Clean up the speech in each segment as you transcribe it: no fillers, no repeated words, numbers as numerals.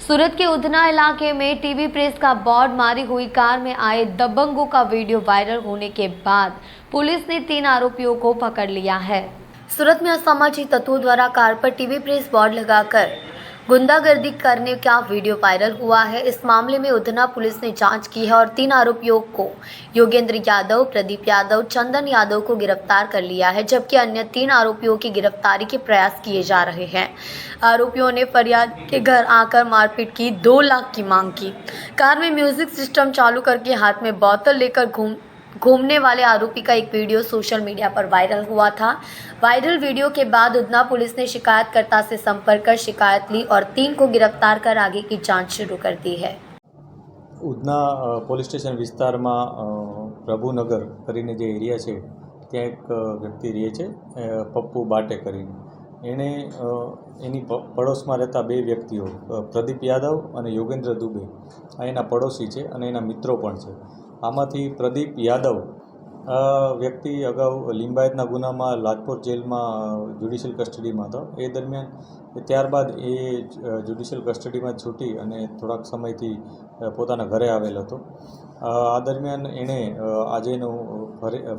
सूरत के उधना इलाके में टीवी प्रेस का बोर्ड मारी हुई कार में आए दबंगों का वीडियो वायरल होने के बाद पुलिस ने 3 आरोपियों को पकड़ लिया है। सूरत में असामाजिक तत्वों द्वारा कार पर टीवी प्रेस बोर्ड लगाकर गुंडागर्दी करने का वीडियो वायरल हुआ है। इस मामले में उधना पुलिस ने जांच की है और 3 आरोपियों को योगेंद्र यादव, प्रदीप यादव, चंदन यादव को गिरफ्तार कर लिया है, जबकि अन्य 3 आरोपियों की गिरफ्तारी के प्रयास किए जा रहे हैं। आरोपियों ने फरियाद के घर आकर मारपीट की, 2 लाख की मांग की। कार में म्यूजिक सिस्टम चालू करके हाथ में बोतल लेकर घूमने वाले आरोपी का एक वीडियो सोशल मीडिया पर वायरल हुआ था। वायरल वीडियो के बाद उधना पुलिस ने शिकायतकर्ता से संपर्क कर शिकायत ली और 3 को गिरफ्तार कर आगे की जांच शुरू कर दी है। ઉધના પોલીસ સ્ટેશન વિસ્તારમાં પ્રભુનગર કરીને જે એરિયા છે ત્યાં એક વ્યક્તિ રહે છે પપ્પુ બાટે કરીને. એણે એની પડોશમાં રહેતા 2 વ્યક્તિઓ પ્રદીપ યાદવ અને યોગેન્દ્ર દુબે આ એના પડોશી છે અને એના મિત્રો પણ છે. આમાંથી પ્રદીપ યાદવ વ્યક્તિ અગાઉ લિંબાયતના ગુનામાં લાજપોર જેલમાં જ્યુડિશિયલ કસ્ટડીમાં હતો. એ દરમિયાન ત્યારબાદ એ જ્યુડિશિયલ કસ્ટડીમાં છૂટી અને થોડાક સમયથી પોતાના ઘરે આવેલ હતો. આ દરમિયાન એણે આજે એનો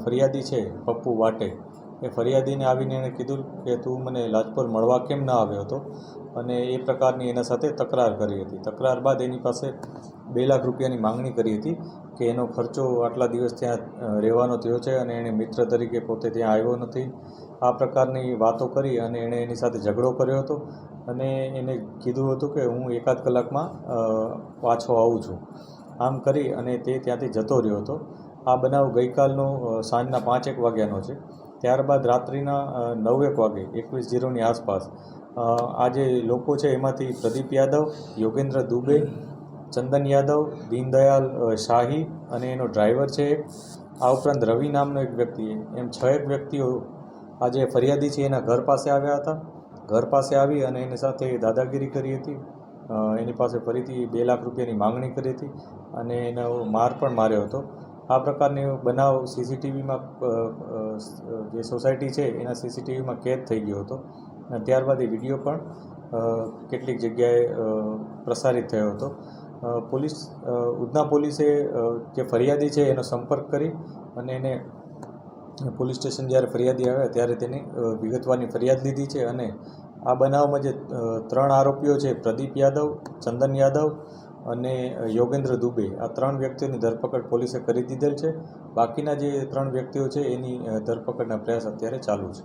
ફરિયાદી છે પપ્પુ વાટે એ ફરિયાદીને આવીને એણે કીધું કે તું મને લાજપોર મળવા કેમ ન આવ્યો હતો, અને એ પ્રકારની એના સાથે તકરાર કરી હતી. તકરાર બાદ એની પાસે 2 લાખ રૂપિયાની માંગણી કરી હતી કે એનો ખર્ચો આટલા દિવસ ત્યાં રહેવાનો થયો છે અને એણે મિત્ર તરીકે પોતે ત્યાં આવ્યો નથી. આ પ્રકારની વાતો કરી અને એણે એની સાથે ઝઘડો કર્યો હતો અને એને કીધું હતું કે હું 1-8 કલાકમાં પાછો આવું છું. આમ કરી અને તે ત્યાંથી જતો રહ્યો હતો. આ બનાવ ગઈકાલનો સાંજના 5-1 વાગ્યાનો છે. ત્યારબાદ રાત્રિના 9-1 વાગે 21:00ની આસપાસ આ જે લોકો છે એમાંથી પ્રદીપ યાદવ, યોગેન્દ્ર દુબે, ચંદન યાદવ, દીનદયાલ શાહી અને એનો ડ્રાઈવર છે એક, આ ઉપરાંત રવિ નામનો એક વ્યક્તિ, એમ 6 વ્યક્તિઓ આ જે ફરિયાદી છે એના ઘર પાસે આવ્યા હતા. ઘર પાસે આવી અને એની સાથે દાદાગીરી કરી હતી. એની પાસે ફરીથી 2 લાખ રૂપિયાની માંગણી કરી હતી અને એનો માર પણ માર્યો હતો. આ પ્રકારની બનાવ સીસીટીવીમાં જે સોસાયટી છે એના સીસીટીવીમાં કેદ થઈ ગયો હતો અને ત્યારબાદ એ વિડીયો પણ કેટલીક જગ્યાએ પ્રસારિત થયો હતો. ઉધના પોલીસે જે ફરિયાદી છે એનો સંપર્ક કરી અને એને પોલીસ સ્ટેશન જ્યારે ફરિયાદી આવ્યા ત્યારે તેની વિગતવારની ફરિયાદ લીધી છે અને આ બનાવમાં જે 3 આરોપીઓ છે પ્રદીપ યાદવ, ચંદન યાદવ અને યોગેન્દ્ર દુબે, આ 3 વ્યક્તિઓની ધરપકડ પોલીસે કરી દીધેલ છે. બાકીના જે 3 વ્યક્તિઓ છે એની ધરપકડના પ્રયાસ અત્યારે ચાલુ છે.